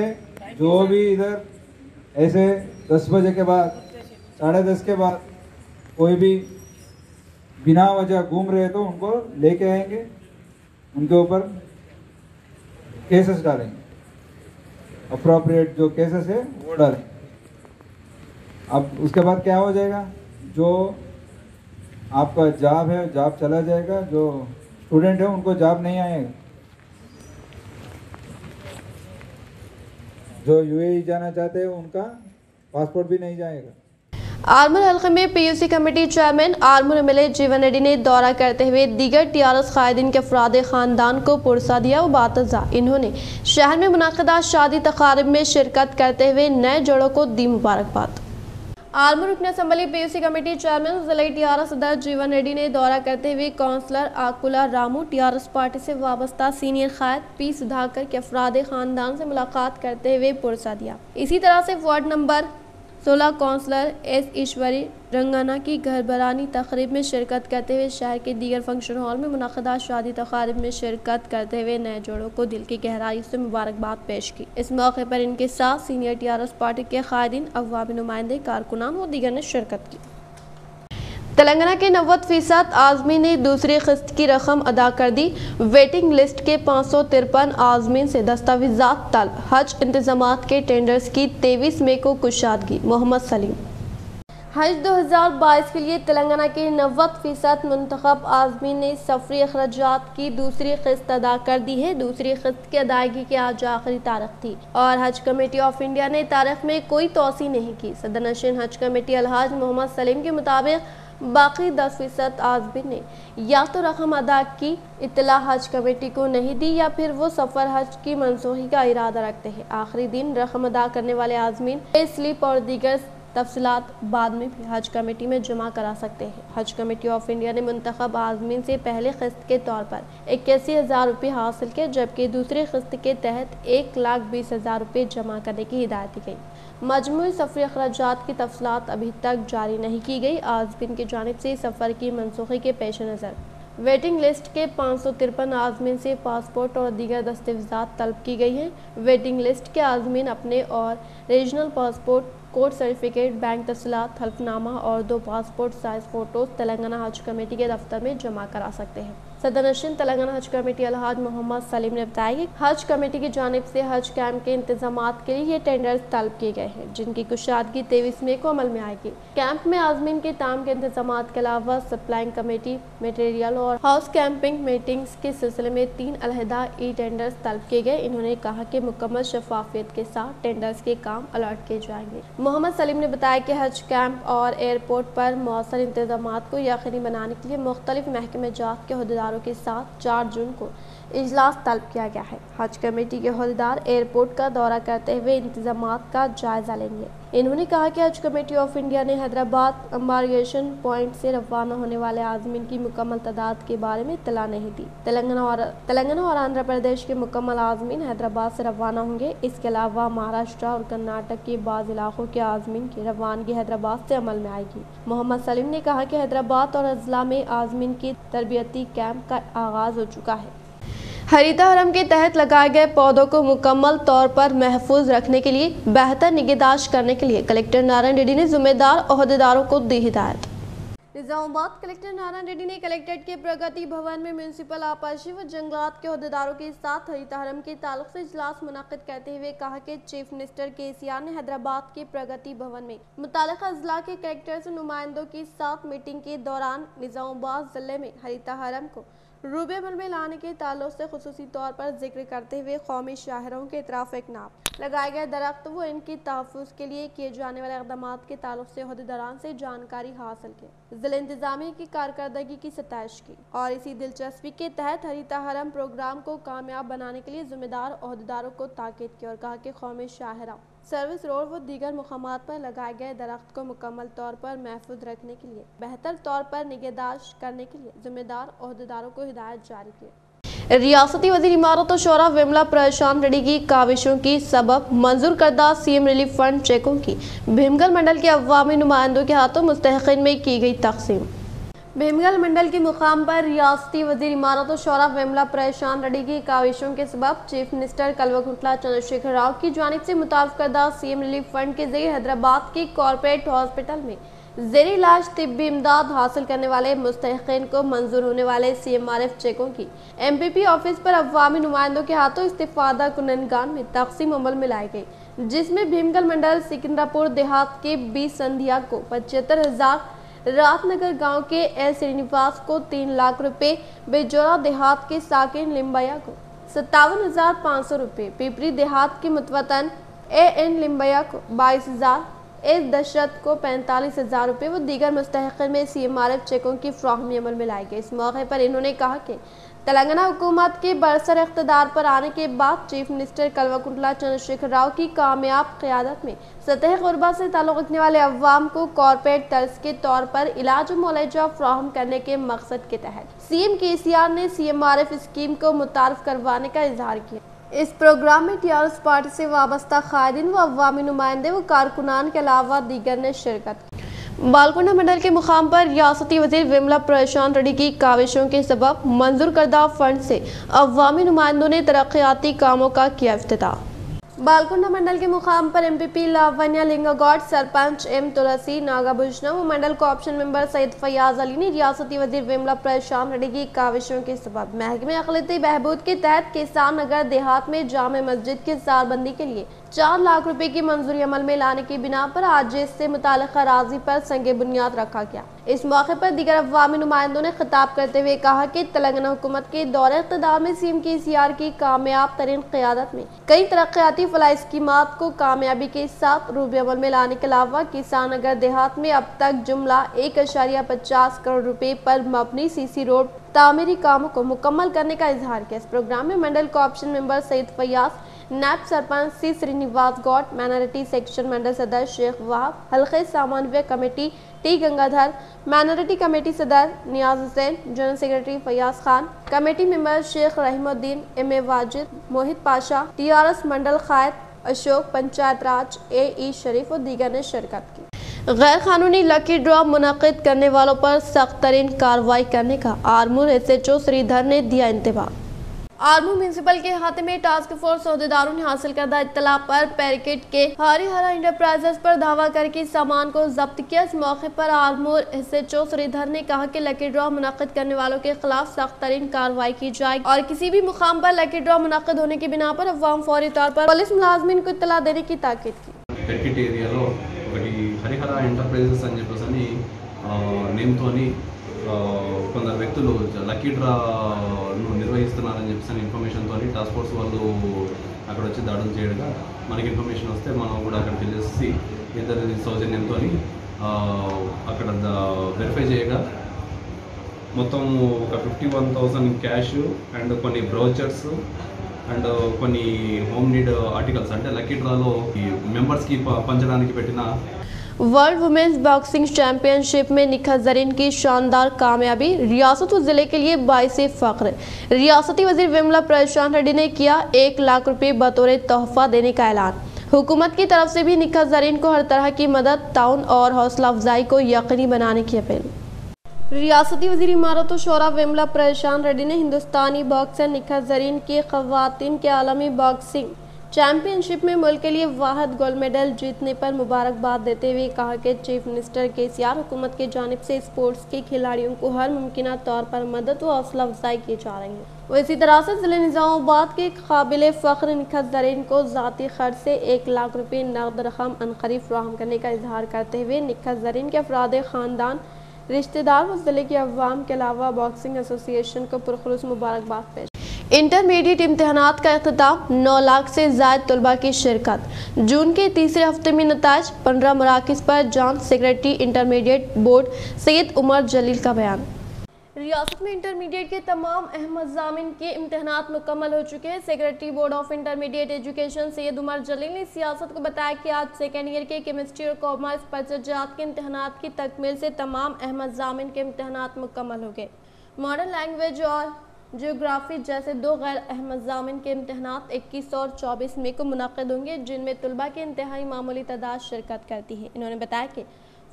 जो भी इधर ऐसे 10 बजे के बाद, 10:30 के बाद कोई भी बिना वजह घूम रहे तो उनको लेके आएंगे, उनके ऊपर केसेस डालेंगे। अप्रोप्रिएट जो केसेस है वो डालेंगे। अब उसके बाद क्या हो जाएगा, जो आपका जॉब है जॉब चला जाएगा, जो स्टूडेंट है उनको जॉब नहीं आएगा, जो UAE जाना चाहते हैं उनका पासपोर्ट भी नहीं जाएगा। आर्मूर हल्के में PUC committee chairman Armoor MLA जीवन रेड्डी ने दौरा करते हुए दीगर TRS कायदीन के अफराद खानदान को पुरसा दिया। बातज़ा इन्होंने शहर में मुनाकिदा शादी तकारीब में शिरकत करते हुए नए जोड़ों को दी मुबारकबाद। आर्मूर रुकन असम्बली PUC कमेटी चेयरमैन ज़िला TRS सदर जीवन रेड्डी ने दौरा करते हुए काउंसलर आकुला रामू, TRS पार्टी से वाबस्ता सीनियर कायद P सुधाकर के अफराद खानदान से मुलाकात करते हुए पुरसा दिया। इसी तरह से वार्ड नंबर 16 काउंसलर S ईश्वरी रंगाना की घरबरानी तकरीब में शिरकत करते हुए शहर के दीगर फंक्शन हॉल में मुनाकिदा शादी तकारीब में शिरकत करते हुए नए जोड़ों को दिल की गहराई से मुबारकबाद पेश की। इस मौके पर इनके साथ सीनियर TRS पार्टी के कायदीन, अवामी नुमाइंदे, कारकुनान व दीगर ने शिरकत की। तेलंगाना के 90% आज़मीन ने दूसरी किस्त की रकम अदा कर दी। वेटिंग लिस्ट के 553 आज़मीन से दस्तावेज़ात तलब। हज इंतजामात के टेंडर्स की 23 मई को कुशादगी। मोहम्मद सलीम। हज 2022 के लिए तेलंगाना के 90% मुंतखब आज़मीन ने सफरी अखराजात की दूसरी किस्त अदा कर दी है। दूसरी किस्त की अदायगी की आज आखिरी तारीख थी और हज कमेटी ऑफ इंडिया ने तारीख में कोई तोसी नहीं की। सदर नशीन हज कमेटी अलहाज मोहम्मद सलीम के मुताबिक बाकी 10% आज़मीन ने या तो रकम अदा की इत्तला हज कमेटी को नहीं दी या फिर वो सफ़र हज की मनसूखी का इरादा रखते हैं। आखिरी दिन रकम अदा करने वाले आज़मीन पे स्लिप और दीगर तफसीलात बाद में भी हज कमेटी में जमा करा सकते हैं। हज कमेटी ऑफ इंडिया ने मुंतखब आज़मीन से पहले किस्त के तौर पर 81,000 रुपये हासिल किए, जबकि दूसरी किस्त के तहत 1,20,000 रुपये जमा करने की हिदायत दी गई। मजमूई सफरी अखराजात की तफसीलात अभी तक जारी नहीं की गई। आज़मीन की जानिब से सफ़र की मनसूखी के पेश नज़र वेटिंग लिस्ट के 553 आज़मीन से पासपोर्ट और दीगर दस्तावेज़ात तलब की गई हैं। वेटिंग लिस्ट के आज़मीन अपने और regional passport, court certificate, bank तफसीलात, हल्फनामा और 2 पासपोर्ट साइज फ़ोटोज़ तेलंगाना हज कमेटी के दफ्तर में जमा करा सकते हैं। सदर नशीन तेलंगाना हज कमेटी अलहाज मोहम्मद सलीम ने बताया कि हज कमेटी की जानिब से हज कैंप के इंतजामात के लिए ये टेंडर्स तलब किए गए हैं, जिनकी कुशादगी 23 मई को अमल में आएगी। कैंप में आज़मीन के ताम के इंतजामात के अलावा सप्लाइंग कमेटी, मटेरियल और हाउस कैंपिंग मीटिंग्स के सिलसिले में 3 अलहदा टेंडर्स तलब किए गए। इन्होंने कहा कि मुकम्मल शफाफियत के साथ टेंडर्स के काम अलर्ट किए जाएंगे। मोहम्मद सलीम ने बताया कि हज कैंप और एयरपोर्ट पर मौसर इंतजामात को यकीनी बनाने के लिए मुख्तलिफ महकमे जात के अहदेदारों के साथ 4 जून को इजलास तलब किया गया है। हज कमेटी के अहदेदार एयरपोर्ट का दौरा करते हुए इंतजामात का जायजा लेंगे। इन्होंने कहा कि हज कमेटी ऑफ इंडिया ने हैदराबाद एम्बार्गेशन पॉइंट से रवाना होने वाले आज़मीन की मुकम्मल तादाद के बारे में इत्तला नहीं दी। तेलंगाना और आंध्र प्रदेश के मुकम्मल आज़मीन हैदराबाद से रवाना होंगे। इसके अलावा महाराष्ट्र और कर्नाटक के बाज़ इलाकों के आज़मीन की रवानगी हैदराबाद से अमल में आएगी। मोहम्मद सलीम ने कहा कि हैदराबाद और अजला में आज़मीन की तरबियती कैंप का आगाज़ हो चुका है। हरीता हरम के तहत लगाए गए पौधों को मुकम्मल तौर पर महफूज रखने के लिए बेहतर निगहदाश्त करने के लिए कलेक्टर नारायण रेड्डी ने जिम्मेदार ओहदेदारों को दी हिदायत। निजामाबाद कलेक्टर नारायण रेड्डी ने कलेक्ट्रेट के प्रगति भवन में म्यूनसिपल आपाशी व जंगलात के ओहदेदारों के साथ हरीता हरम के ताल्लुक से इजलास मुनक्किद करते हुए कहा कि चीफ मिनिस्टर KCR ने हैदराबाद के प्रगति भवन में मुताल्लिका अजला के कलेक्टर्स और नुमाइंदों के साथ मीटिंग के दौरान निजामाबाद जिले में हरीता हरम को रूबे अमल में लाने के ताल्लुक से खुसूसी तौर पर जिक्र करते हुए कौमी शाहरों के इतराफ एक नाम लगाए गए दरख्त व इनकी तहफ़्फ़ुज़ के लिए किए जाने वाले इक़दामात के ताल्लुक से ओहदेदारान से जानकारी हासिल की, ज़िला इंतज़ामिया की कारकर्दगी की सताइश की और इसी दिलचस्पी के तहत हरीता हरम प्रोग्राम को कामयाब बनाने के लिए जिम्मेदार ओहदेदारों को ताकीद की और कहा कि कौमी शाहरा सर्विस रोड व दीगर मुकामात पर लगाए गए दरख्त को मुकम्मल तौर पर महफूज रखने के लिए बेहतर तौर पर निगहदाश्त करने के लिए जिम्मेदार ओहदेदारों को हिदायत जारी की। रियासती वज़ीर इमारत और शोरा विमला प्रशांत रेड्डी की काविशों की सबब मंजूर करदा CM रिलीफ फंड चेकों की भीमगल मंडल के अवामी नुमाइंदों के हाथों मुस्तहिक़ीन में की गई तकसीम। भीमगल मंडल के मुकाम पर रियासती वज़ीर इमारत और शोरा विमला प्रशांत रेड्डी की काविशों के सबब चीफ मिनिस्टर कल्वकुंतला चंद्रशेखर राव की जानिब से मुतारफ़ करदा CM रिलीफ फंड के जरिए हैदराबाद के कॉर्पोरेट हॉस्पिटल में ज़ेरी इलाज तिब्बी इमदाद हासिल करने वाले मुस्तहिक़ीन को मंजूर होने वाले CMRF चेकों की MPP ऑफिस पर अवामी नुमाइंदों के हाथों इस्तिफादा कुननगान में तकसीम अमल में लाई गई, जिसमें भीमगल मंडल सिकंदरापुर देहात के 20 संधिया को 75,000, रातनगर गांव के एल श्रीनिवास को 3 लाख रुपए, बेजोरा देहात के साकिन लिम्बया को 57,500 रुपए, पिपरी देहात के मुतवतन AN लिम्बया को 22,000, एस दशरथ को 45,000 रुपये व दीगर मुस्तहिक़ीन में CMRF चेकों की फ्राहमी अमल में लाई गई। इस मौके पर इन्होंने कहा कि तेलंगाना हुकूमत के बरसर इक़्तिदार पर आने के बाद चीफ मिनिस्टर कल्वकुंतला चंद्रशेखर राव की कामयाब क़यादत में सतह ग़ुरबा से ताल्लुक़ रखने वाले अवाम को कॉर्पोरेट तर्ज के तौर पर इलाज मुआलजा फ्राहम करने के मकसद के तहत CM KCR ने CMRF स्कीम को मुतारफ़ करवाने का इजहार किया। इस प्रोग्राम में TRS पार्टी से वाबस्ता कायदीन व अवामी नुमाइंदे व कारकुनान के अलावा दीगर ने शिरकत की। बालकोंडा मंडल के मुकाम पर रियासती वज़ीर विमला प्रशांत रेड्डी की काविशों के सबब मंजूर करदा फंड से अवामी नुमाइंदों ने तरक्याती कामों का किया इफ्तिताह। बालकोंडा मंडल के मुकाम पर MPP लावण्या लिंगागौड, सरपंच M तुलसी नागाभूषणम व मंडल कोऑप्शन मेंबर सईद फयाज अली ने रियासती वज़ीर विमला प्रशांत रेड्डी की काविशों के सबब महकमे अक़लियती बहबूद के तहत किसान नगर देहात में जामे मस्जिद की सारबंदी के लिए 4 लाख रुपए की मंजूरी अमल में लाने की बिना पर आज इससे मुताल्लिक़ा राज़ी पर संगे बुनियाद रखा गया। इस मौके पर दीगर अवामी नुमाइंदों ने खिताब करते हुए कहा कि तेलंगाना हुकूमत के दौरे इक़्तिदार में CM KCR की कामयाब तरीन क़यादत में कई तरक्याती फलाही स्कीमात को कामयाबी के साथ रूबे अमल में लाने के अलावा किसान नगर देहात में अब तक जुमला 1.50 करोड़ रुपए पर मबनी CC रोड तामीरी कामों को मुकम्मल करने का इजहार किया। इस प्रोग्राम में मंडल कोऑप्शन मेंबर सईद फयाज, नैब sarpanch C Srinivas Goud, minority section mandal सदर शेख वाहब, हल्के सामान्य committee T Gangadhar, minority committee सदर Niyaz Hussain, general secretary Fayaz Khan, committee member Sheikh Rahimuddin, MA Wajid, Mohit Pasha, TRS mandal कायद अशोक, पंचायत राज AE शरीफ और दीगर ने शिरकत की। गैर कानूनी लकी ड्रॉ मुनक़िद करने वालों पर सख्त तरीन कार्रवाई करने का आर्मूर SHO श्रीधर ने दिया इंतबाह। आर्मू म्यूनसिपल के अहाते में टास्क फोर्स अहदेदारों ने हासिल करदा इत्तला पर पैकेट के हरिहरा इंटरप्राइजेस पर धावा करके सामान को जब्त किया। इस मौके पर आर्मूर SHO श्रीधर ने कहा कि लकी ड्रॉ मुनक़िद करने वालों के खिलाफ सख्त तरीन कार्रवाई की जाएगी और किसी भी मुकाम पर लकी ड्रॉ मुनक़िद होने की बिना पर अवाम फौरी तौर पर पुलिस मुलाजमीन को इत्तला देने की ताकीद की। हरिहरा ఎంటర్ప్రైజెస్ అని చెప్పేసి నేమ్తోని కొందరు వ్యక్తులు లక్కీ డ్రాను నిర్వహిస్తున్నారని చెప్పేసి ఇన్ఫర్మేషన్తో టాస్క్ ఫోర్స్ వాళ్ళు అక్కడ వచ్చి దాడులు చేయగా మనకి ఇన్ఫర్మేషన్ వస్తే మనం కూడా అక్కడికి వెళ్ళేసి ఇద్దరి సౌజన్యంతో అక్కడ వెరిఫై చేయగా మొత్తం ఒక 51,000 క్యాష్ అండ్ కొన్ని బ్రౌచర్స్ అండ్ కొన్ని హోమ్ నీడ్ ఆర్టికల్స్ అంటే లక్కీ డ్రాలో ఈ మెంబర్స్కి పంచడానికి పెట్టిన वर्ल्ड वुमेन्स बॉक्सिंग चैंपियनशिप में निखत जरीन की शानदार कामयाबी, रियासत व जिले के लिए बाइस फ़ख्र। रियासती वजीर विमला प्रशांत रेड्डी ने किया 1 लाख रुपए बतौर तोहफा देने का ऐलान। हुकूमत की तरफ से भी निखत जरीन को हर तरह की मदद, ताउन और हौसला अफजाई को यकीनी बनाने की अपील। रियासती वज़ीर इमारत व शोरा विमला प्रशांत रेड्डी ने हिंदुस्तानी बॉक्सर निखत जरीन की ख़वातीन के आलमी बॉक्सिंग चैंपियनशिप में मुल्क के लिए वाहद गोल्ड मेडल जीतने पर मुबारकबाद देते हुए कहा कि चीफ मिनिस्टर KCR हुकूमत की जानिब से स्पोर्ट्स के खिलाड़ियों को हर मुमकिन तौर पर मदद व हौसला अफजाई की जा रही है। वो इसी तरह से ज़िले निज़ामाबाद के काबिल फ़ख्र निखत ज़रीन को ज़ाती खर्च से 1 लाख रुपये नकद रकम अनक़रीब फराहम करने का इजहार करते हुए निखत ज़रीन के अफराद ख़ानदान, रिश्तेदार व ज़िले के अवाम के अलावा बॉक्सिंग एसोसिएशन को पुरखुलूस मुबारकबाद पेश। इंटरमीडिएट इम्तहानात का अख्ताम, 9 लाख से ज़ायद तलबा की शिरकत। जून के तीसरे हफ्ते में नताइज, 15 मराकिज़ पर जांच। Secretary intermediate board Syed Umar Jaleel का बयान। रियासत में इंटरमीडिएट के तमाम अहम मज़ामिन के इम्तहानात मुकम्मल हो चुके हैं। Secretary board of intermediate education Syed Umar Jaleel ने सियासत को बताया कि आज सेकेंड ईयर के केमिस्ट्री और कॉमर्स पर्चजात के इम्तहानात की तकमील से तमाम अहम मज़ामिन के इम्तहानात मुकम्मल हो गए। मॉडर्न लैंग्वेज और जियोग्राफी जैसे 2 गैर अहम मज़ामिन के इम्तहानात 21 और 24 मई को मुनक़िद होंगे, जिनमें तलबा की इंतहाई मामूली तादाद शिरकत करती है। इन्होंने बताया कि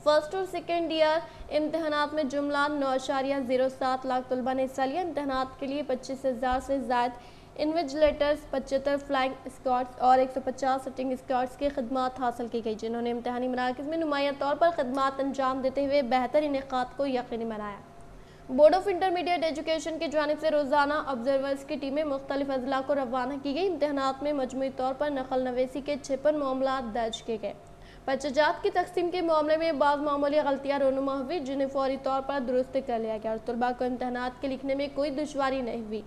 फर्स्ट और सेकेंड ईयर इम्तहानात में जुमला 9.07 लाख तलबा ने हिस्सा लिया। इम्तहानात के लिए 25,000 से ज़ायद इन्विजिलेटर्स, 75 फ्लाइंग स्क्वाड्स और 150 सिटिंग स्क्वाड्स की खिदमात हासिल की गई, जिन्होंने इम्तहानी मराकज़ में नुमाया तौर पर खिदमात अंजाम देते हुए बेहतर इनेकात को यकीनी बनाया। बोर्ड ऑफ इंटरमीडिएट एजुकेशन की जानिब से रोज़ाना ऑब्जर्वर्स की टीमें मुख्तलिफ अजला को रवाना की गई। इम्तहानात में मजमूई तौर पर नकल नवेसी के 56 मामला दर्ज किए गए। पर्चजात की तकसीम के मामले में बाज़ मामूली गलतियाँ रोनुमा हुई, जिन्हें फौरी तौर पर दुरुस्त कर लिया गया और तलबा को इम्तहानात के लिखने में कोई दुश्वारी नहीं हुई।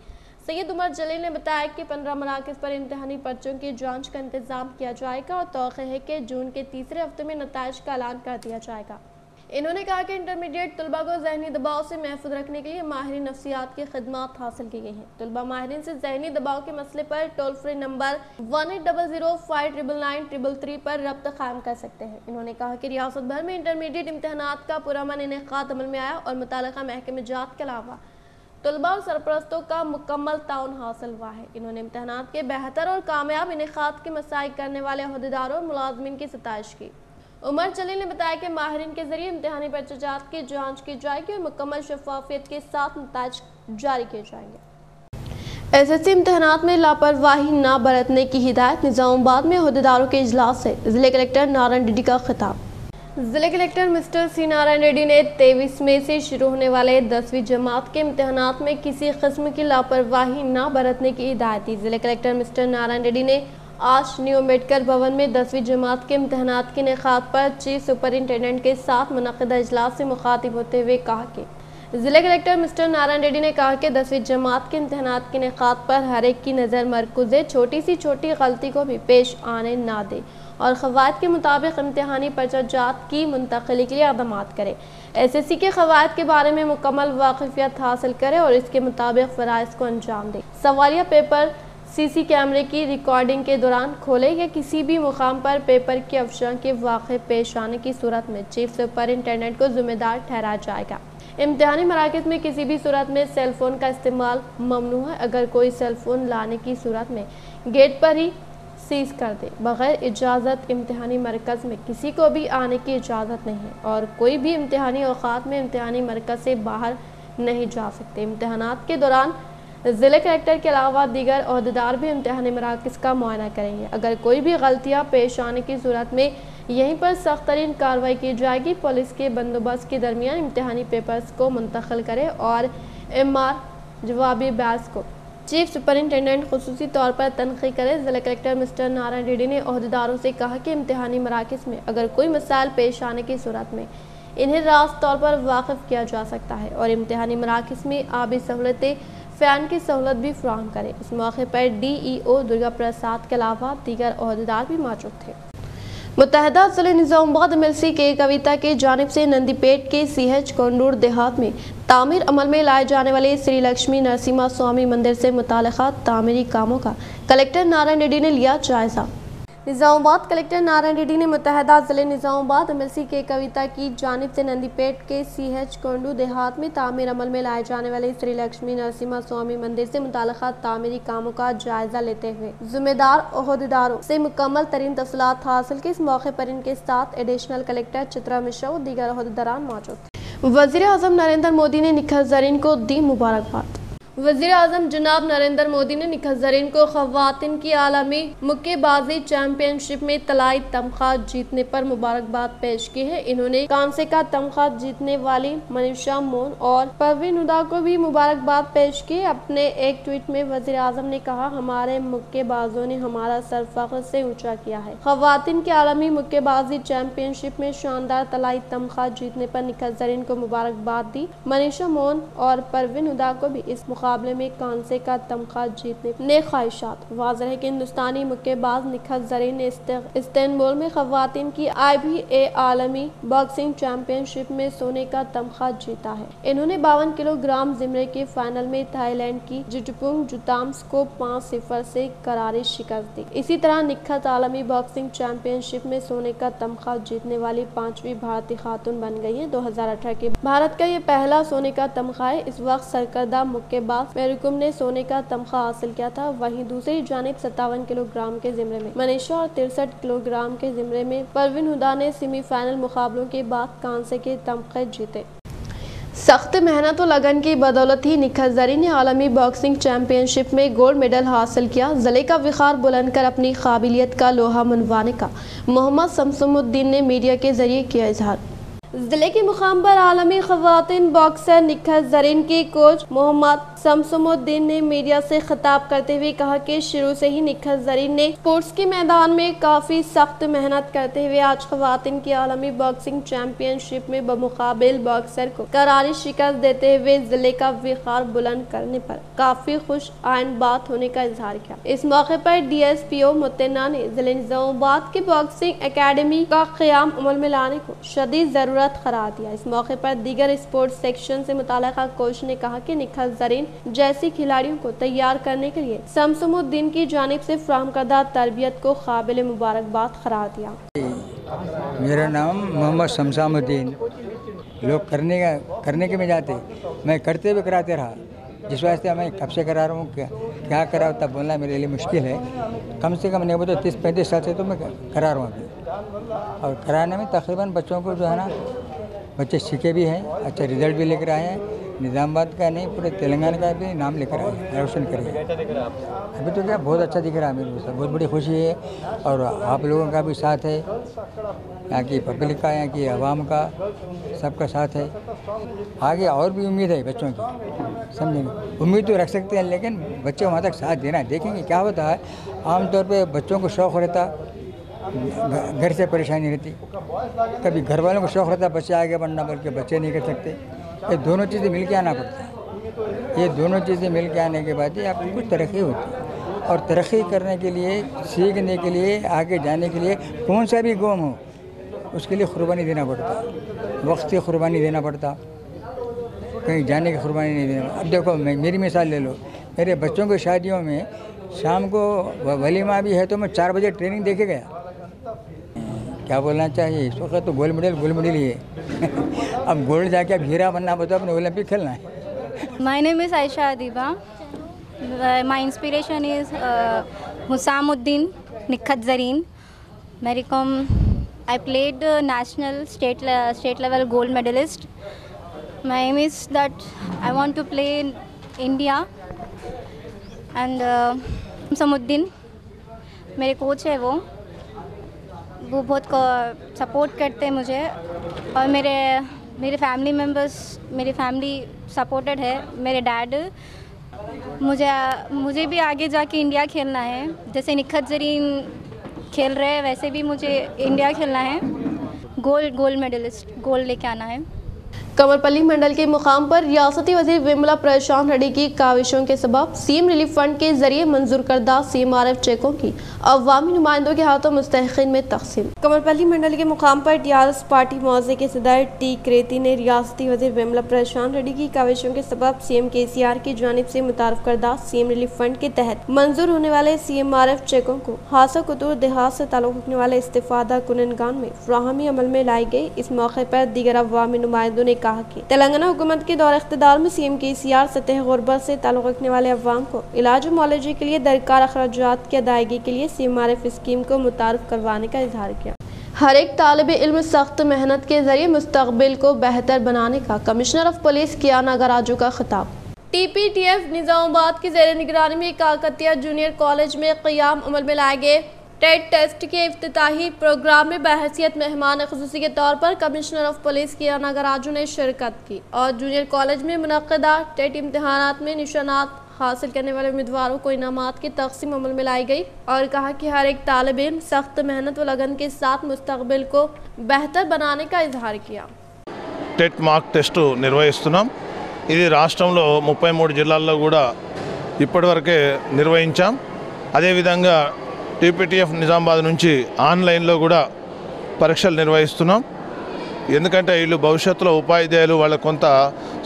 सैयद उमर जलील ने बताया कि 15 मराकज़ पर इम्तहानी पर्चों की जाँच का इंतज़ाम किया जाएगा और तौक़े है कि जून के तीसरे हफ्ते में नताइज का ऐलान कर दिया जाएगा। इन्होंने कहा कि इंटरमीडिएट तलबा को जहनी दबाव से महफूज रखने के लिए माहिर नफ्सियात की खिदमात हासिल की गई हैं। तलबा माहिरीन से जहनी दबाव के मसले पर टोल फ्री नंबर 1800-5999-333 पर रब्त कायम कर सकते हैं। इन्होंने कहा कि रियासत भर में इंटरमीडिएट इम्तहानात का पुरअमन इनेकाद अमल में आया और मुताल्लिका महकमे जात के अलावा तलबा और सरपरस्तों का मुकम्मल ताउन हासिल हुआ है। इन्होंने इम्तहानात के बेहतर और कामयाब इनेकाद की मसाई करने वाले अहदेदारों और मुलाजमीन की सताइश की। उमर जलील ने बताया कि माहिरीन के जरिए इम्तहानी पर्चजात की जांच की जाएगी और मुकम्मल शफाफियत के साथ नताइज जारी किए जाएंगे। SSC इम्तहानात में लापरवाही न बरतने की हिदायत। निज़ामाबाद में अहदेदारों के इजलास से जिले कलेक्टर नारायण रेड्डी का खिताब। जिले कलेक्टर मिस्टर सी नारायण रेड्डी ने 23 मई से शुरू होने वाले 10वीं जमात के इम्तहानात में किसी किस्म की लापरवाही न बरतने की हिदायत दी। जिले कलेक्टर मिस्टर नारायण रेड्डी ने आज न्यू अम्बेडकर भवन में 10वीं जमात के इम्तहानात के इनेकाद पर चीफ सुपरिटेंडेंट के साथ मुनक़िदा इजलास से मुखातिब होते हुए कहा कि जिला कलेक्टर मिस्टर नारायण रेड्डी ने कहा कि 10वीं जमात के इम्तहानात के इनेकाद पर हर एक की नज़र मरकूज़ है, छोटी सी छोटी गलती को भी पेश आने ना दे और क़वायद के मुताबिक इम्तहानी पर्चजात की मुंतक़ली के लिए इक़दामात करे। SSC के क़वायद के बारे में मुकम्मल वाक़िफ़ियत हासिल करे और इसके मुताबिक फ़राइज़ को अंजाम दे। सवालिया पेपर CC कैमरे की रिकॉर्डिंग के दौरान खोले या किसी भी मुकाम पर पेपर के अफशा के वाक़े पेश आने की सूरत में चीफ सुपरिटेंडेंट को जिम्मेदार ठहराया जाएगा। इम्तहानी मराकज़ में किसी भी सूरत में सेल फ़ोन का इस्तेमाल ममनू है। अगर कोई सेल फ़ोन लाने की सूरत में गेट पर ही सीज़ कर दे। बग़ैर इजाज़त इम्तहानी मरकज़ में किसी को भी आने की इजाज़त नहीं है और कोई भी इम्तहानी औक़ात में इम्तहानी मरकज़ से बाहर नहीं जा सकते। इम्तहानात के दौरान ज़िले कलेक्टर के अलावा दीगर अहदेदार भी इम्तहानी मराकज़ का मुआयना करेंगे। अगर कोई भी गलतियाँ पेश आने की सूरत में यहीं पर सख्त तरीन कार्रवाई की जाएगी। पुलिस के बंदोबस्त के दरमियान इम्तहानी पेपर्स को मुंतकिल करे और MR जवाबी बैच को चीफ सुपरिटेंडेंट खुसूसी तौर पर तनक़ीद करे। ज़िला कलेक्टर मिस्टर नारायण रेड्डी ने अहदेदारों से कहा कि इम्तहानी मराकज़ में अगर कोई मसाइल पेश आने की सूरत में इन्हें रास्त तौर पर वाक़िफ़ किया जा सकता है और इम्तहानी मराकज़ में आबी सहूलतें फ़ैन की सहूलत भी फराहम करें। इस मौके पर DEO दुर्गा प्रसाद के अलावा दीगर अहदेदार भी मौजूद थे। मुत्तहदा ज़िले निज़ामाबाद एमएलसी के कविता की जानिब से नंदीपेट के CH कोंडूर देहात में तामीर अमल में लाए जाने वाले श्री लक्ष्मी नरसिम्हा स्वामी मंदिर से मुताल्लिक़ तामीरी कामों का कलेक्टर नारायण रेड्डी ने लिया जायजा। निज़ामाबाद कलेक्टर नारायण रेड्डी ने मुत्तहदा ज़िले निज़ामाबाद एमएलसी के कविता की जानिब से नंदीपेट के CH कोंडूर देहात में तामीर अमल में लाए जाने वाले श्री लक्ष्मी नरसिम्हा स्वामी मंदिर से मुताल्लिक़ तामीरी कामों का जायजा लेते हुए जिम्मेदार ओहदेदारों से मुकम्मल तरीन तफसीलात हासिल की। इस मौके पर इनके साथ एडिशनल कलेक्टर चित्रा मिश्रा और दीगर ओहदेदारान मौजूद थे। वज़ीर आज़म नरेंद्र मोदी ने निखत ज़रीन को दी मुबारकबाद। वज़ीर आज़म जनाब नरेंद्र मोदी ने निखत ज़रीन को ख़वातीन की आलमी मुक्केबाजी चैंपियनशिप में तलाई तमगा जीतने पर मुबारकबाद पेश की है। इन्होंने कांसे का तमगा जीतने वाली मनीषा मोन और परवीन हुदा को भी मुबारकबाद पेश की। अपने एक ट्वीट में वज़ीर आज़म ने कहा, हमारे मुक्केबाजों ने हमारा सर फ़ख्र से ऊंचा किया है। ख़वातीन की आलमी मुक्केबाजी चैंपियनशिप में शानदार तलाई तमगा जीतने पर निखत ज़रीन को मुबारकबाद दी। मनीषा मोन और परवीन हुदा को भी इस मुकाबले में कांसे का तमगा जीतने ने ख्वाहिशात। वाज़ेह है कि हिंदुस्तानी मुक्केबाज निखत ज़रीन ने इस्तांबुल में ख़वातीन की IBA आलमी बॉक्सिंग चैंपियनशिप में सोने का तमगा जीता है। इन्होंने 52 किलोग्राम ज़िमरे के फाइनल में थाईलैंड की जिटपुंग जुताम्स को 5-0 से करारी शिकस्त दी। इसी तरह निखत आलमी बॉक्सिंग चैंपियनशिप में सोने का तमगा जीतने वाली 5वीं भारतीय खातून बन गई है। 2018 के भारत का ये पहला सोने का तमगा है। इस वक्त सरकर्दा मुक्केबाज मेरिकुम ने सोने का तमगा हासिल किया था। वहीं दूसरी जानिब 57 किलोग्राम के ज़िमरे में मनीषा और 63 किलोग्राम के ज़िमरे में परवीन हुदा ने सेमीफाइनल मुकाबलों के बाद कांसे के तमगे जीते। सख्त मेहनत और लगन की बदौलत ही निखत ज़रीन ने आलमी बॉक्सिंग चैंपियनशिप में गोल्ड मेडल हासिल किया। ज़िले का विखार बुलंद कर अपनी काबिलियत का लोहा मनवाने का मोहम्मद शमसुद्दीन ने मीडिया के जरिए किया इजहार। जिले के मुकाम पर आलमी ख़वातीन बॉक्सर निखत ज़रीन के कोच मोहम्मद शमसुद्दीन ने मीडिया से खिताब करते हुए कहा कि शुरू से ही निखत ज़रीन ने स्पोर्ट्स के मैदान में काफ़ी सख्त मेहनत करते हुए आज ख़वातीन की आलमी बॉक्सिंग चैंपियनशिप में बमुकाबिल बॉक्सर को करारी शिकस्त देते हुए जिले का विखार बुलंद करने पर काफ़ी खुश आइन बात होने का इजहार किया। इस मौके पर DSPO मुत्तना ने जिले निज़ामाबाद की बॉक्सिंग अकेडमी का क़याम अमल में लाने को शदीद ज़रूरत करार दिया। इस मौके पर दीगर स्पोर्ट्स सेक्शन से मुताल्लिक़ कोच ने कहा कि निखत ज़रीन जैसी खिलाड़ियों को तैयार करने के लिए शमसुद्दीन की जानिब से फराहम करदा तरबियत को काबिल मुबारकबाद करार दिया। मेरा नाम मोहम्मद शमसुद्दीन। लोग करने के में जाते, मैं करते हुए कराते रहा। जिस वास्ते मैं कब से करा रहा हूँ, क्या करा तब बोलना मेरे लिए मुश्किल है। कम से कम नहीं बोलते 30-35 साल से तो मैं करा रहा हूँ अभी। और कराने में तकरीबन बच्चों को जो है ना, बच्चे सीखे भी हैं, अच्छा रिजल्ट भी लेकर आए हैं। निज़ामाबाद का नहीं, पूरे तेलंगाना का भी नाम लेकर आए हैं, रोशन करें। अभी तो क्या बहुत अच्छा दिख रहा है मेरे को, बहुत बड़ी खुशी है। और आप लोगों का भी साथ है, यहाँ की पब्लिक का, यहाँ की आवाम का, सबका साथ है। आगे और भी उम्मीद है बच्चों की, समझेंगे। उम्मीद तो रख सकते हैं, लेकिन बच्चे वहाँ तक साथ देना, देखेंगे क्या होता है। आमतौर पे बच्चों को शौक़ रहता, घर से परेशानी रहती, कभी घर वालों को शौक़ रहता बच्चे आगे बढ़ना, बल्कि बच्चे नहीं कर सकते। ये दोनों चीज़ें मिल के आना पड़ता है। ये दोनों चीज़ें मिल के आने के बाद ही आपकी कुछ तरक्की होती है। और तरक्की करने के लिए, सीखने के लिए, आगे जाने के लिए कौन सा भी कौम हो, उसके लिए कुर्बानी देना पड़ता, वक्त की कुर्बानी देना पड़ता, कहीं जाने की कुर्बानी नहीं देना। अब देखो, मेरी मिसाल ले लो, मेरे बच्चों की शादियों में शाम को वलीमा भी है तो मैं 4 बजे ट्रेनिंग देके गया। क्या बोलना चाहिए, इस वक्त तो गोल्ड मेडल ही है। अब गोल्ड जाके अब हीरा बनना पड़ता, अपने ओलंपिक खेलना है। My name is Ayesha Adiba. My inspiration is Husamuddin Nikhat Zareen. Mary Kom I played national state level gold medalist. My aim is that I want to play in India and Shamsuddin मेरे कोच है, वो बहुत सपोर्ट करते हैं मुझे। और मेरे फैमिली मेम्बर्स, मेरी फैमिली सपोर्टेड है। मेरे डैड, मुझे भी आगे जाके इंडिया खेलना है, जैसे निखत ज़रीन खेल रहे हैं वैसे भी मुझे इंडिया खेलना है। गोल्ड मेडलिस्ट, गोल्ड लेके आना है। कमरपल्ली मंडल के मुकाम पर रियासती वजीर विमला प्रशांत रेड्डी की काविशों के सबब सीएम रिलीफ फंड के जरिए मंजूर करदा CMRF चेकों की अवामी नुमाइंदों के हाथों मुस्तहिकीन में तकसीम। कमरपल्ली मंडल के मुकाम पर टीआरएस पार्टी मौजे के सदर टी क्रेती ने रियासती वजीर विमला प्रशांत रेड्डी की काविशों के सबब CM KCR की जानिब से मुतारफ करदा सीएम रिलीफ फंड के तहत मंजूर होने वाले CMRF चेकों को हासा कुतूर देहात से ताल्लुक रखने वाले इस्तिफादा कुननगान में फ्राहमी अमल में लाई गई। इस मौके पर दीगर अवामी नुमाइंदों ने कहा कि तेलंगाना हुकूमत के दौर इख्तिदार में CM KCR सतह गुरबत से ताल्लुक रखने वाले अवाम को इलाज और मौलजी के लिए दरकार अखराजात की अदायगी के लिए CMRF स्कीम को मुतारफ करवाने का इजहार किया। हर एक तालिब इल्म सख्त मेहनत के जरिए मुस्तकबिल को बेहतर बनाने का कमिश्नर ऑफ पुलिस कियान नागराजू का खिताब। TPTF निजामाबाद की ज़ेर निगरानी में काकतिया जूनियर कॉलेज में क़याम अमल में लाए गए टेट टेस्ट के इफ्तिताही प्रोग्राम में बहसियत मेहमान ख़ुसूसी के तौर पर कमिश्नर ऑफ पुलिस कियान नागराजू ने शिरकत की और जूनियर कॉलेज में मुनक़दा टेट इम्तहानात में निशानात हासिल करने वाले उम्मीदवारों को इनामात की तकसीम अमल में लाई गई और कहा कि हर एक तालिब इल्म सख्त मेहनत व लगन के साथ मुस्तकबिल को बेहतर बनाने का इजहार किया। टेट मार्क टेस्ट निर्वहिస్తున్నాం। ఇది రాష్ట్రంలో 33 జిల్లాల్లో కూడా ఇప్పటివరకే నిర్వహించాం। అదేవిధంగా TPTF నిజామాబాద్ నుంచి ఆన్లైన్లో కూడా పరీక్షలు నిర్వహిస్తున్నాం। ఎందుకంటే వీళ్ళు భవిష్యత్తులో ఉపాధ్యాయులు వాళ్ళకు కొంత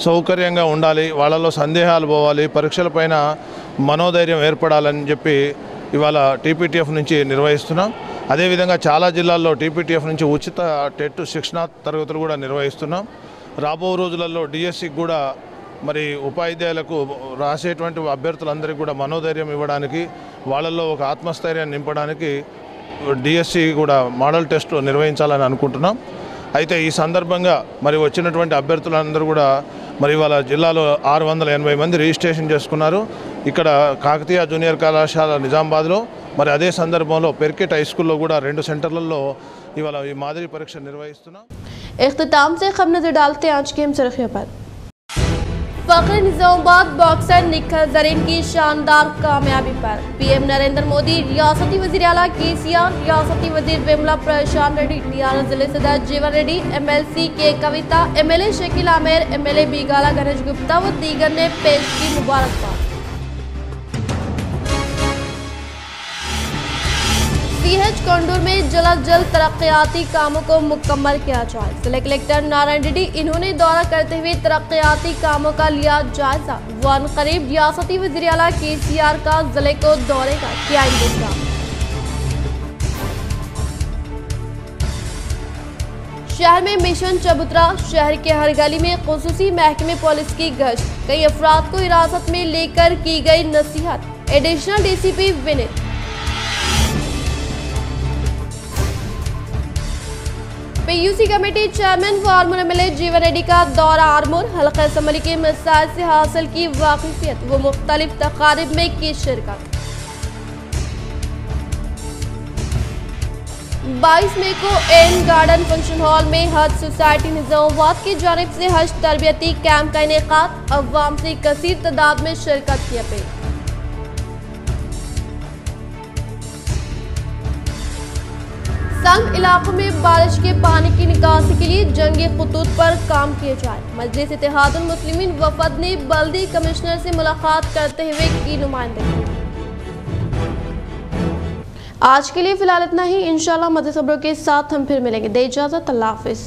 సౌకర్యంగా ఉండాలి, వాళ్ళలో సందేహాలు పోవాలి, పరీక్షలపైన మనోధైర్యం ఏర్పడాలని చెప్పి ఇవాళ TPTF నుంచి నిర్వహిస్తున్నాం। అదేవిధంగా చాలా జిల్లాల్లో TPTF నుంచి ఉచిత టెట్ శిక్షణా తరగతులు కూడా నిర్వహిస్తున్నాం। రాబో రోజులలో DSCకి కూడా మరి ఉపాధ్యాయులకు రాసేటువంటి అభ్యర్థులందరికీ కూడా మనోధైర్యం ఇవ్వడానికి, వాళ్ళల్లో ఒక ఆత్మస్థైర్యాన్ని నింపడానికి DSC కూడా మోడల్ టెస్ట్ నిర్వహించాలని అనుకుంటున్నాం। అయితే ఈ సందర్భంగా మరి వచ్చినటువంటి అభ్యర్థులందరూ కూడా మరి ఇవాళ జిల్లాలో 680 మంది రిజిస్ట్రేషన్ చేసుకున్నారు। ఇక్కడ కాకతీయ జూనియర్ కళాశాల నిజామాబాద్లో, మరి అదే సందర్భంలో పెర్కెట్ హై స్కూల్లో కూడా 2 సెంటర్లలో ఇవాళ ఈ మాదిరి పరీక్ష నిర్వహిస్తున్నాం। इख्तिताम से खबर नजर डालते आज की हम सुर्खियों पर। फखर निजामाबाद बॉक्सर निखत जरीन की शानदार कामयाबी पर PM नरेंद्र मोदी, रियासती वजीर आला KCR, रियासती वजीर विमला प्रशांत रेड्डी, TRS जिले सदर जीवन रेड्डी, MLC के कविता, MLA शकील आमिर, MLA बीगाला गणेश गुप्ता व दीगर ने पेश की मुबारकबाद। CH कोंडूर में जल्द तरक्याती कामों को मुकम्मल किया जाए। जिला कलेक्टर नारायण रेड्डी इन्होंने दौरा करते हुए तरक्याती कामों का लिया जायजा। वन करीब रियासती वज़ीर आला KCR का जिले को दौरे का किया इंतजाम। शहर में मिशन चबूतरा, शहर के हर गली में खुसूसी महकमे पुलिस की गश्त, कई अफराद को हिरासत में लेकर की गई नसीहत। Additional DCP Vineet. PUC committee chairman व आर्मूर MLA जीवन रेड्डी का दौरा आर्मूर, हल्का असम्बली के मसाइल से हासिल की वाकिफियत व मुख्तलिफ तकारीब में की शिरकत। 22 मई को एन गार्डन फंक्शन हॉल में हज सोसाइटी निजामाबाद की जानिब से हज तरबियती कैंप का इनेकाद, अवाम से कसीर तादाद में शिरकत की अपील। तंग इलाकों में बारिश के पानी की निकासी के लिए जंगी खतूत पर काम किए जाए। मजलिस इत्तेहादुल मुस्लिमीन वफद ने बल्दी कमिश्नर से मुलाकात करते हुए की नुमाइंदगी। आज के लिए फिलहाल इतना ही। इंशाल्लाह मज़ीद खबरों के साथ हम फिर मिलेंगे। दे इजाज़त, अल्लाह हाफिज़।